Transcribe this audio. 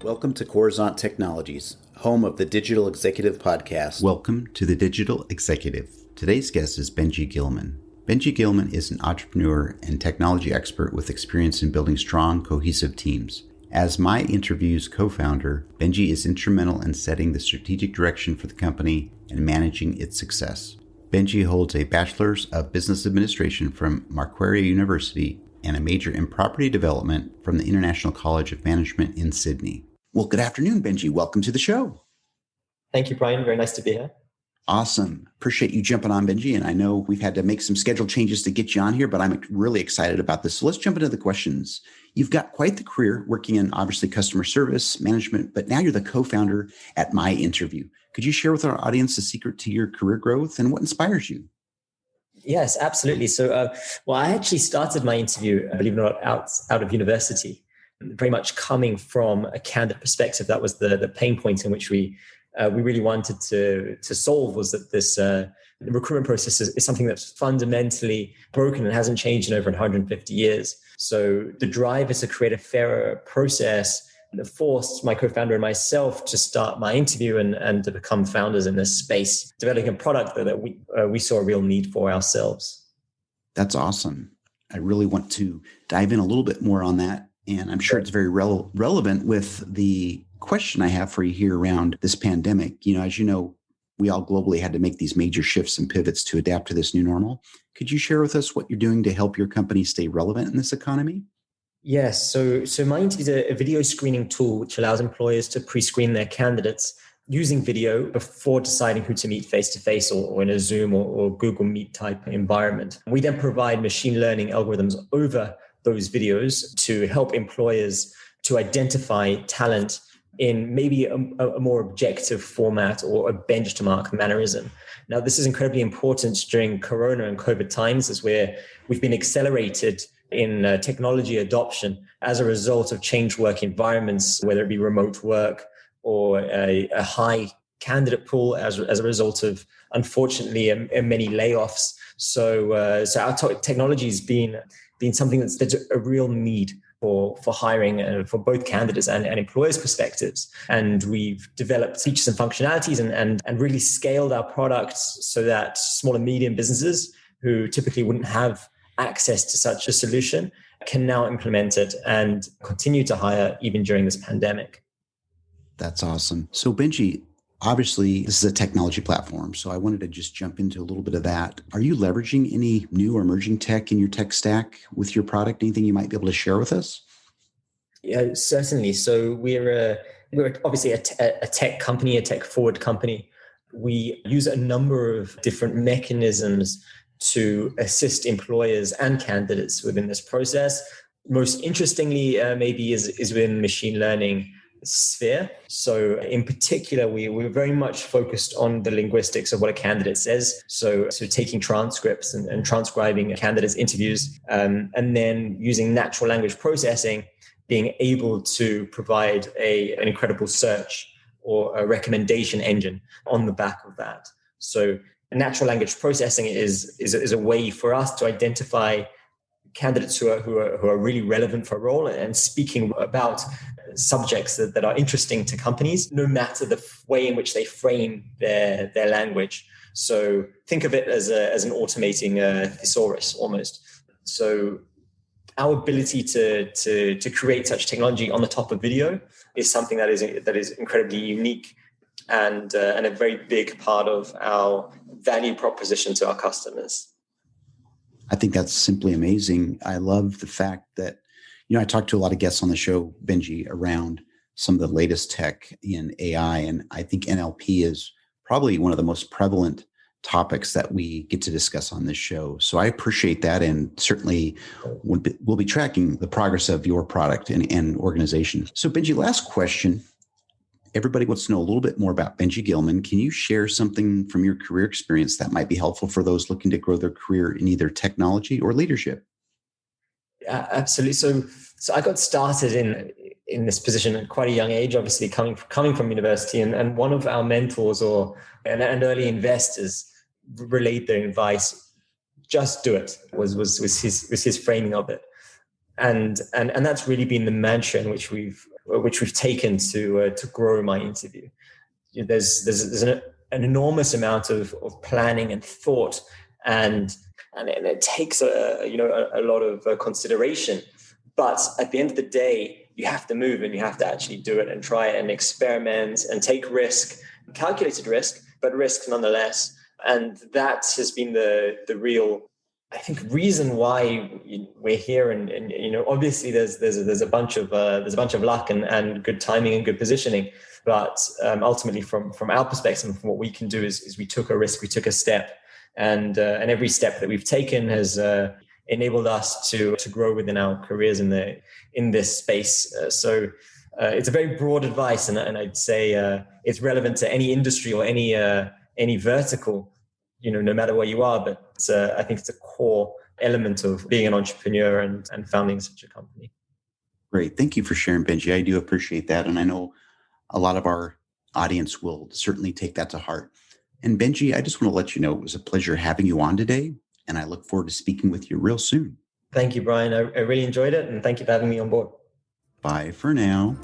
Welcome to Coruzant Technologies, home of the Digital Executive Podcast. Welcome to the Digital Executive. Today's guest is Benji Gillman. Benji Gillman is an entrepreneur and technology expert with experience in building strong, cohesive teams. As myInterview's co-founder, Benji is instrumental in setting the strategic direction for the company and managing its success. Benji holds a Bachelor's of Business Administration from Macquarie University and a major in property development from the International College of Management in Sydney. Well, good afternoon, Benji. Welcome to the show. Thank you, Brian. Very nice to be here. Awesome. Appreciate you jumping on, Benji. And I know we've had to make some schedule changes to get you on here, but I'm really excited about this. So let's jump into the questions. You've got quite the career working in obviously customer service management, but now you're the co-founder at myInterview. Could you share with our audience the secret to your career growth and what inspires you? Yes, absolutely. So, I actually started myInterview, believe it or not, out of university, very much coming from a candidate perspective. That was the pain point in which we really wanted to solve, was that this the recruitment process is something that's fundamentally broken and hasn't changed in over 150 years. So the drive is to create a fairer process that forced my co-founder and myself to start myInterview and to become founders in this space, developing a product that we saw a real need for ourselves. That's awesome. I really want to dive in a little bit more on that. And I'm sure it's very relevant with the question I have for you here around this pandemic. As you know, we all globally had to make these major shifts and pivots to adapt to this new normal. Could you share with us what you're doing to help your company stay relevant in this economy? Yes. So myInterview is a video screening tool which allows employers to pre-screen their candidates using video before deciding who to meet face-to-face or in a Zoom or Google Meet type environment. We then provide machine learning algorithms over those videos to help employers to identify talent in maybe a more objective format or a benchmark mannerism. Now, this is incredibly important during Corona and COVID times, as we've been accelerated in technology adoption as a result of changed work environments, whether it be remote work or a high candidate pool as a result of, unfortunately, many layoffs. So our technology has been something that's a real need for hiring for both candidates and employers' perspectives. And we've developed features and functionalities and really scaled our products so that small and medium businesses who typically wouldn't have access to such a solution can now implement it and continue to hire even during this pandemic. That's awesome. So Benji, obviously this is a technology platform. So I wanted to just jump into a little bit of that. Are you leveraging any new or emerging tech in your tech stack with your product? Anything you might be able to share with us? Yeah, certainly. So we're obviously a tech company, a tech forward company. We use a number of different mechanisms to assist employers and candidates within this process. Most interestingly, maybe is within machine learning sphere. So in particular, we're very much focused on the linguistics of what a candidate says. So taking transcripts and transcribing a candidate's interviews, and then using natural language processing, being able to provide an incredible search or a recommendation engine on the back of that. So natural language processing is a way for us to identify candidates who are really relevant for a role and speaking about subjects that are interesting to companies, no matter the way in which they frame their language. So think of it as an automating thesaurus almost. So our ability to create such technology on the top of video is something that is incredibly unique and a very big part of our value proposition to our customers. I think that's simply amazing. I love the fact that, I talked to a lot of guests on the show, Benji, around some of the latest tech in AI. And I think NLP is probably one of the most prevalent topics that we get to discuss on this show. So I appreciate that. And certainly we'll be tracking the progress of your product and organization. So Benji, last question. Everybody wants to know a little bit more about Benji Gillman. Can you share something from your career experience that might be helpful for those looking to grow their career in either technology or leadership? Yeah, absolutely. So I got started in this position at quite a young age, obviously coming from university, and one of our mentors and early investors relayed their advice: just do it. Was his framing of it, and that's really been the mantra in which we've which we've taken to grow myInterview. There's an enormous amount of planning and thought, and it takes a lot of consideration. But at the end of the day, you have to move and you have to actually do it and try it and experiment and take risk, calculated risk, but risk nonetheless. And that has been the real, I think, reason why we're here. And obviously there's a bunch of luck and good timing and good positioning. But ultimately, from our perspective, from what we can do is we took a risk, we took a step, and every step that we've taken has enabled us to grow within our careers in this space. So it's a very broad advice, and I'd say it's relevant to any industry or any vertical, no matter where you are. But I think it's a core element of being an entrepreneur and founding such a company. Great. Thank you for sharing, Benji. I do appreciate that. And I know a lot of our audience will certainly take that to heart. And Benji, I just want to let you know it was a pleasure having you on today. And I look forward to speaking with you real soon. Thank you, Brian. I really enjoyed it. And thank you for having me on board. Bye for now.